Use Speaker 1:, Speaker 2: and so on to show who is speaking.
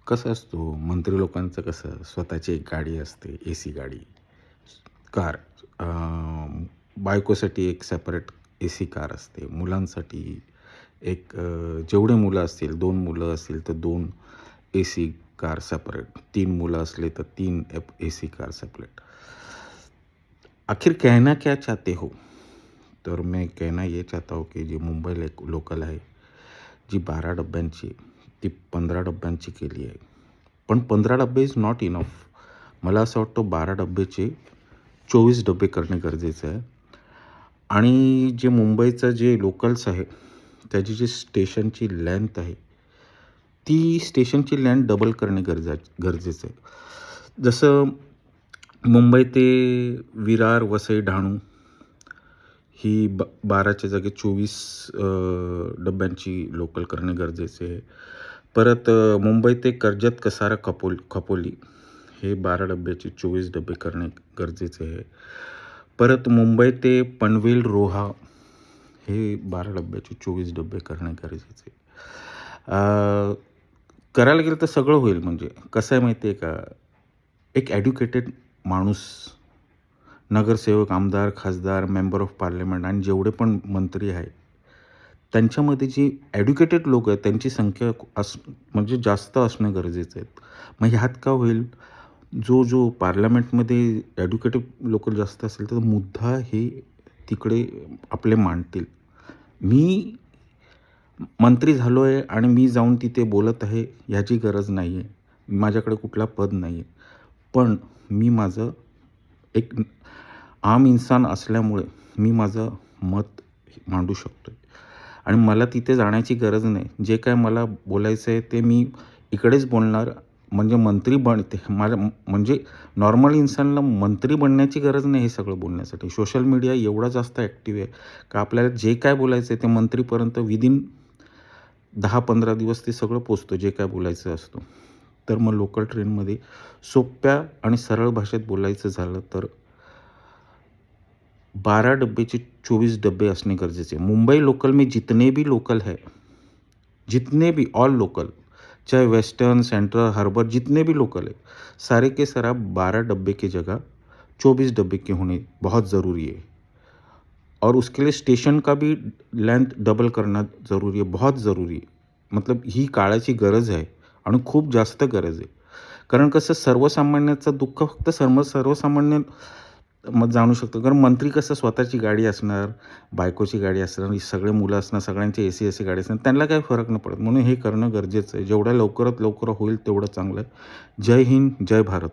Speaker 1: कसं असतो मंत्री लोकांचं कसं स्वतःची एक गाडी असते, एसी गाडी, कार. बायकोसाठी एक सेपरेट एसी कार असते. मुलांसाठी एक जेवढे मुलं असतील 2 मुलं असतील तर 2 एसी कार सेपरेट. 3 मुलं असले तर 3 एसी कार सेपरेट. आखिर कहना क्या चाहते हो? तर मैं कहना ये चाहता हूँ कि जी मुंबई लोकल आहे, जी 12 डब्यांची, ती 15 डब्यांची केली आहे. पण 15 डब्बे इज नॉट इनफ. मला असं वाटतं 12 डब्याचे 24 डब्बे करणे गरजेचं आहे. आणि जे मुंबईचं जे लोकल्स आहे, त्याची जी स्टेशनची लेंथ आहे, ती स्टेशनची लेंथ डबल करणे गरजेचं आहे. जसं मुंबई ते विरार, वसई, डहाणू ही 12च्या जागी 24 डब्यांची लोकल करणे गरजेचे आहे. परत मुंबई ते कर्जत, कसारा, खपोली हे 12 डब्याचे 24 डबे करणे गरजेचे आहे. परत मुंबई ते पनवेल, रोहा हे 12 डब्याचे 24 डबे करणे गरजेचे आहे. करायला गेलं तर सगळं होईल. म्हणजे कसं आहे माहिती आहे का, एक एज्युकेटेड माणूस, नगरसेवक, आमदार, खासदार, मेंबर ऑफ पार्लमेंट आणि जेवढे पण मंत्री आहेत, त्यांच्यामध्ये जी एज्युकेटेड लोक आहेत त्यांची संख्या म्हणजे जास्त असणं गरजेचं आहे. मग ह्यात का होईल, जो पार्लमेंटमध्ये एज्युकेटेड लोक जास्त असेल तर मुद्दा हे तिकडे आपले मांडतील. मी मंत्री झालो आहे आणि मी जाऊन तिथे बोलत आहे ह्याची गरज नाही आहे. माझ्याकडे कुठला पद नाही आहे. पण मी माझं एक आम इन्सान असल्यामुळे मी माझं मत मांडू शकतो आहे. आणि मला तिथे जाण्याची गरज नाही. जे काय मला बोलायचं आहे ते मी इकडेच बोलणार. म्हणजे मंत्री बनते म्हणजे नॉर्मल इन्सानला मंत्री बनण्याची गरज नाही हे सगळं बोलण्यासाठी. सोशल मीडिया एवढा जास्त ॲक्टिव्ह आहे का आपल्याला जे काय बोलायचं आहे ते मंत्रीपर्यंत विदिन 10-15 दिवस ते सगळं पोचतं जे काय बोलायचं असतं. तर मग लोकल ट्रेनमध्ये सोप्या आणि सरळ भाषेत बोलायचं झालं तर 12 डब्बे 24 डब्बे असणे गरजेचे. मुंबई लोकल में जितने भी लोकल है, जितने भी ऑल लोकल, चाहे वेस्टर्न, सेंट्रल, हार्बर, जितने भी लोकल है, सारे के सारा 12 डब्बे की जगह 24 डब्बे के होने बहुत ज़रूरी है. और उसके लिए स्टेशन का भी लेंथ डबल करना ज़रूरी है, बहुत ज़रूरी है. मतलब ही काळाची गरज आहे आणि खूप जास्त गरज आहे. कारण कसं सर्वसामान्याचं दुःख फक्त सर्वसामान्य मग जाणू शकतो. कारण मंत्री कसं स्वतःची गाडी असणार, बायकोची गाडी असणार, सगळे मुलं असणार, सगळ्यांची एसी गाडी असणार, त्यांना काही फरक नाही पडत. म्हणून हे करणं गरजेचं आहे. जेवढ्या लवकरात लवकर होईल तेवढं चांगलं आहे. जय हिंद, जय भारत.